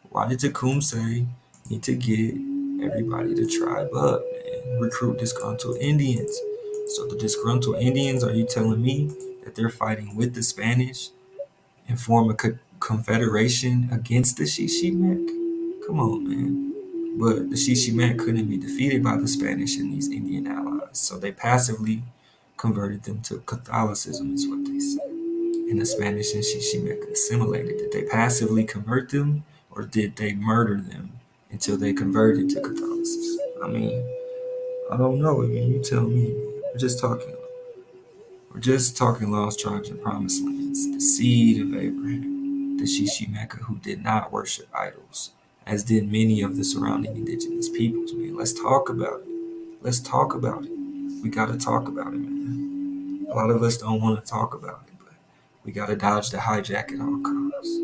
Why did Tecumseh need to get everybody to tribe up and recruit disgruntled Indians? So the disgruntled Indians, are you telling me that they're fighting with the Spanish and form a confederation against the Shishi-Mek? Come on, man. But the Shishi-Mek couldn't be defeated by the Spanish and these Indian allies, so they passively converted them to Catholicism, is what they say. And the Spanish and Shishi-Mek assimilated. Did they passively convert them, or did they murder them until they converted to Catholicism? I mean, I don't know. I mean, you tell me. We're just talking. We're just talking lost tribes and promised lands, the seed of Abraham, the Shishi-Mek who did not worship idols, as did many of the surrounding indigenous peoples, man. Let's talk about it. Let's talk about it. We gotta talk about it, man. A lot of us don't want to talk about it, but we gotta dodge the hijack at all costs.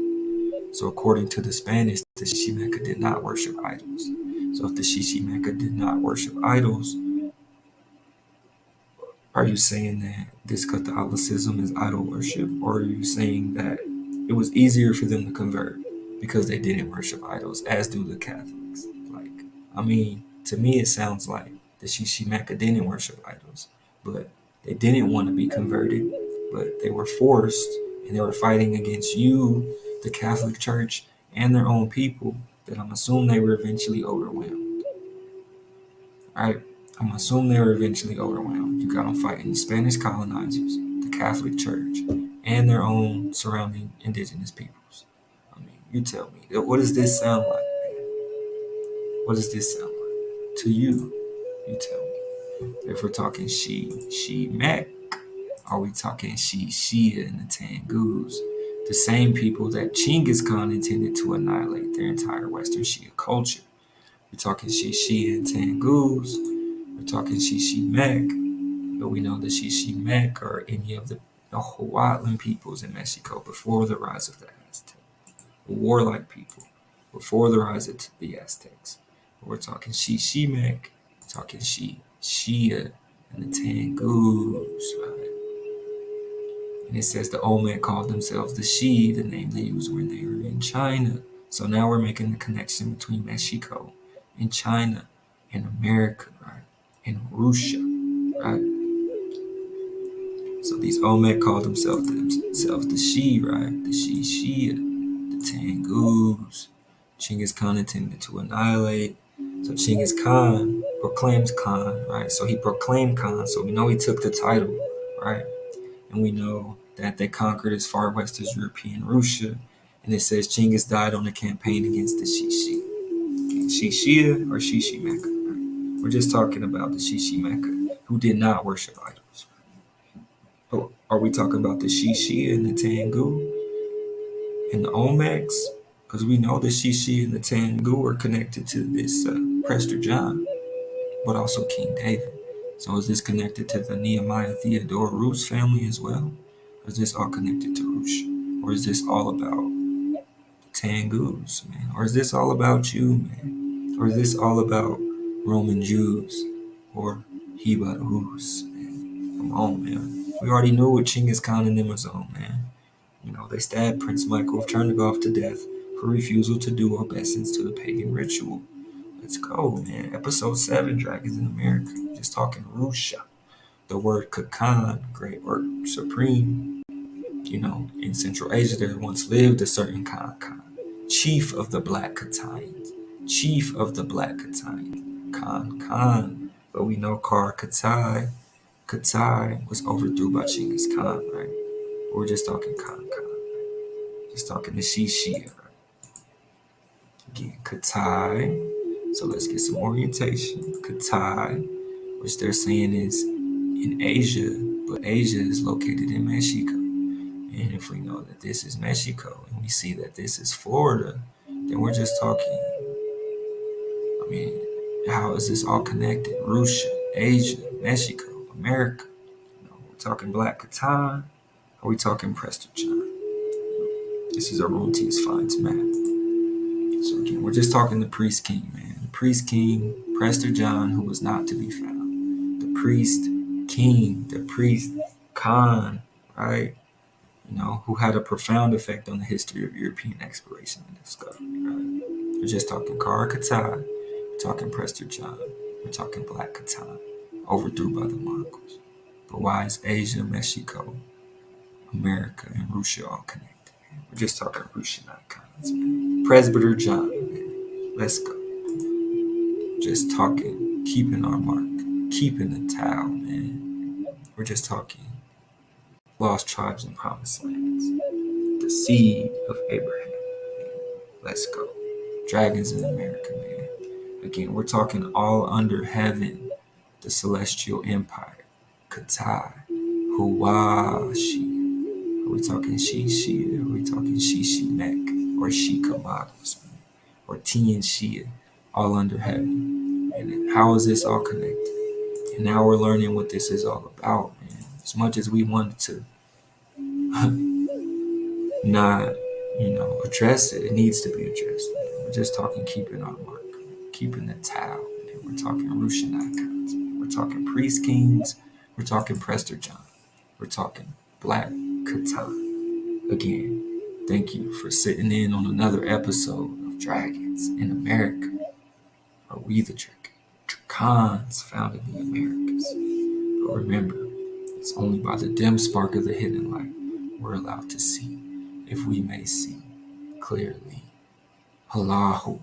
So according to the Spanish, the Shishi-Mek did not worship idols. So if the Shishi-Mek did not worship idols, are you saying that this Catholicism is idol worship, or are you saying that it was easier for them to convert because they didn't worship idols, as do the Catholics? Like, I mean, to me, it sounds like the Shishi-Mek didn't worship idols, but they didn't want to be converted, but they were forced, and they were fighting against you, the Catholic Church, and their own people. That I'm assuming they were eventually overwhelmed. All right. I'm assuming they were eventually overwhelmed. You got them fighting the Spanish colonizers, the Catholic Church, and their own surrounding indigenous peoples. I mean, you tell me. What does this sound like, man? What does this sound like to you? You tell me. If we're talking She-Mek, are we talking Shia and the Tengus? The same people that Genghis Khan intended to annihilate their entire Western Shia culture. We're talking Shia and Tengus. We're talking Shishi-Mek, but we know the Shishi-Mek are any of the Nahuatl peoples in Mexico before the rise of the Aztecs, warlike people before the rise of the Aztecs. We're talking Shishi-Mek, talking Shia, and the Tengus, right? And it says the Olmec called themselves the Shi, the name they used when they were in China. So now we're making the connection between Mexico and China and America, right? And Russia, right? So these Olmec called themselves the Shi, right? The Shia, the Tengus. Genghis Khan intended to annihilate. So Genghis Khan proclaims Khan, right? So he proclaimed Khan, so we know he took the title, right? And we know that they conquered as far west as European Russia. And it says Genghis died on a campaign against the Shishi. Shishia or Shishi-Mek. Right? We're just talking about the Shishi-Mek who did not worship idols. Oh, are we talking about the Shishi and the Tengu and the Olmecs? Because we know the Shishi and the Tengu are connected to this Prester John, but also King David. So is this connected to the Nehemiah Theodore Roos family as well? Or is this all connected to Roosh? Or is this all about Tangus, man? Or is this all about you, man? Or is this all about Roman Jews? Or Heba the Rus, man? Come on, man. We already know what Chinggis Khan and them was on, man. You know, they stabbed Prince Michael of Chernigoff to death for refusal to do obeisance to the pagan ritual. Let's go, man. Episode 7, Dragons in America. Just talking Rusha. The word Kakan, great or supreme. You know, in Central Asia, there once lived a certain Khan, chief of the Black Katayans. Chief of the Black Katayans. Khan. But we know Katai was overthrew by Chinggis Khan, right? We're just talking Khan. Just talking the Shishia, right? Again, Katai. So let's get some orientation. Katai, which they're saying is in Asia, but Asia is located in Mexico. And if we know that this is Mexico and we see that this is Florida, then we're just talking, I mean, how is this all connected? Russia, Asia, Mexico, America. You know, we're talking Black Catan, or we talking Prester John? This is Arun T's Finds map. So again, we're just talking the priest king, man. The priest king, Prester John, who was not to be found. The priest king, the priest Khan, right? You know, who had a profound effect on the history of European exploration and discovery, right? We're just talking Kara Katai, we're talking Prester John, we're talking Black Catan, overthrew by the Mongols. But why is Asia, Mexico, America, and Russia all connected? We're just talking Russian icons, man. Presbyter John, man. Let's go. Just talking, keeping our mark, keeping the Tao, man. We're just talking lost tribes and promised lands. The seed of Abraham. Let's go. Dragons in America, man. Again, we're talking all under heaven. The celestial empire. Katai. Huwashi. Are we talking Shishia? Are we talking Shishimek? Or Chickamaugas? Or Tian Shia? All under heaven. And how is this all connected? And now we're learning what this is all about, man. As much as we wanted to not, address it, it needs to be addressed. Man. We're just talking keeping our mark, keeping the Tao. Man. We're talking Russian icons. Man. We're talking priest kings. We're talking Prester John. We're talking Black Catan. Again, thank you for sitting in on another episode of Dragons in America. Are we the Dracons found in the Americas? But remember, it's only by the dim spark of the hidden light we're allowed to see, if we may see clearly. Allahu